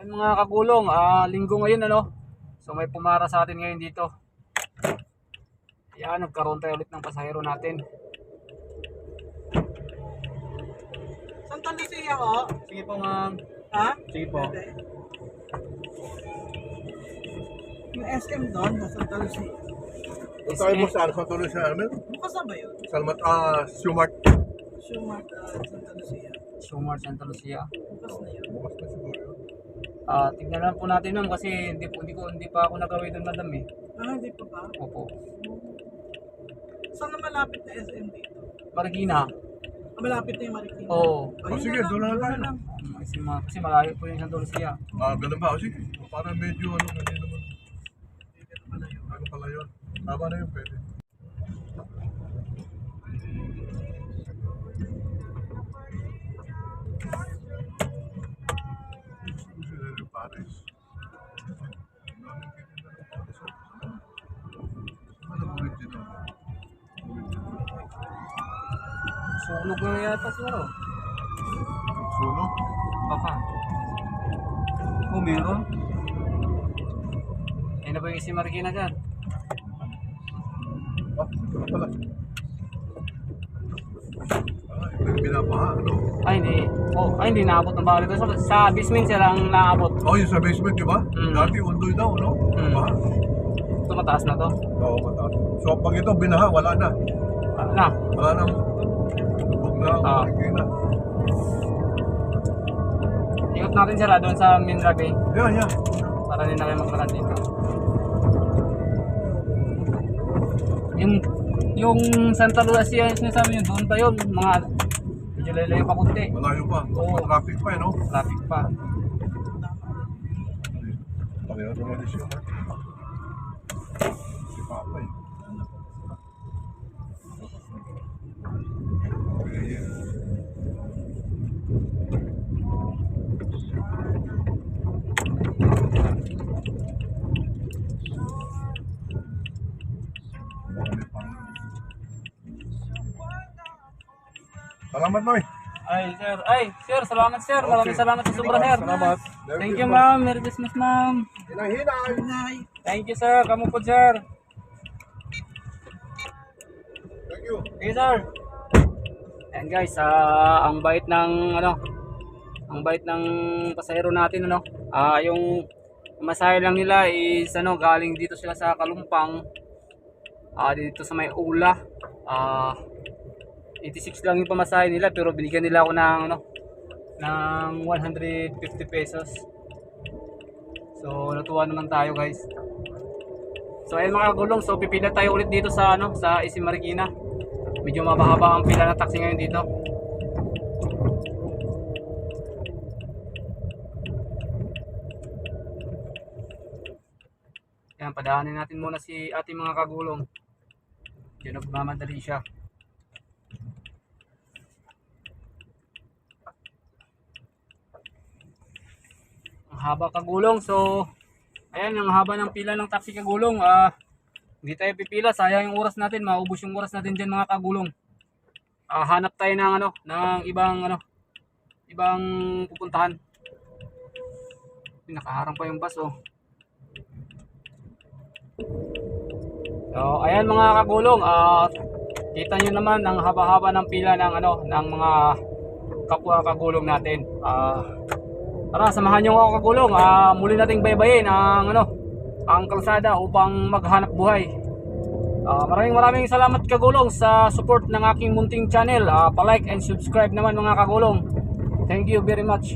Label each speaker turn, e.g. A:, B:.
A: Yan mga kagulong, linggo ngayon ano. So may pumara sa atin ngayon dito. Yan, nagkaroon tayo ulit ng pasahero natin.
B: Santa Lucia ko?
A: Sige po ma'am.
B: Ha?
A: Sige po.
B: Yung SM doon, sa Santa Lucia.
C: Kung tayo mo sa Santa Lucia,
B: Bukas na ba yun?
C: Salmat, Sumart.
B: Sumart, Santa Lucia.
A: Sumar Santa Lucia.
B: Bukas na yun.
C: Bukas na siguro yun.
A: Tignan lang po natin ma'am kasi hindi pa ako nagawin doon madam eh.
B: Hindi pa ba?
A: Opo.
B: Saan na malapit na SM dito?
A: Marikina.
B: Malapit na yung Marikina.
A: Oo.
B: Ayun
C: Sige, doon na tayo.
A: Kasi malayo po yung Santa Lucia.
C: Ganun ba? Sige, parang medyo hindi naman. Ano pala yun? Tama na yun, pwede. Paris.
A: Sunog na yata siguro.
C: Sunog?
A: Baka. Oh, meron. Ayun na ba yung si Marikina dyan?
C: Ito na pala. Ito yung binabaha, ano?
A: Hindi naabot ng bawal ito. Sa basement sila ang naabot.
C: Yung sa basement, di ba? Dati undoy daw, no? Baha.
A: Ito mataas na to.
C: Oo, mataas. So, pag ito binaha, wala na.
A: Ano na?
C: Wala na. Lubog na, Marikina.
A: Ikot natin sila doon sa main drag eh.
C: Yeah.
A: Para din na kayo maglakad dito. Yung Santa Lucia yung sinasabi nyo, doon pa yun. Medyo lalayo pa kunti.
C: Malayo pa.
A: Oo.
C: Traffic pa, no?
A: Traffic pa.
C: Pareho naman din siya. Si Papa eh. Salamat, Noy.
A: Sir, salamat sir. Maraming salamat sa sobra sir.
C: Salamat.
A: Thank you ma'am. Merry Christmas ma'am.
C: Hinay.
A: Thank you sir. Kamu po sir.
C: Thank you.
A: Okay sir. And guys, ang bait ng pasahero natin yung masahe lang nila is galing dito sila sa Kalumpang. Dito sa may Ula. 86 lang yung pamasahe nila pero binigyan nila ako ng 150 pesos. So natuwa naman tayo guys. So ayun mga kagulong, so pipila tayo ulit dito sa sa SM Marikina. Medyo mababa ang pila ng taxi ngayon dito. Yan, padaanin natin muna si ating mga kagulong. Diyan nagmamadali siya. Ang haba kagulong, so ayan ang haba ng pila ng taxi kagulong. Hindi tayo pipila, sayang yung oras natin, maubos yung oras natin diyan mga kagulong. Hanap tayo ng ibang pupuntahan. Nakaharang pa yung bus oh. So ayan mga kagulong, kita nyo naman ang haba-haba ng pila ng mga kapwa kagulong natin. Tara, samahan nyo ako kagulong. Muli nating baybayin ang kalsada upang maghanap buhay. Maraming salamat kagulong sa support ng aking munting channel. Pa-like and subscribe naman mga kagulong. Thank you very much.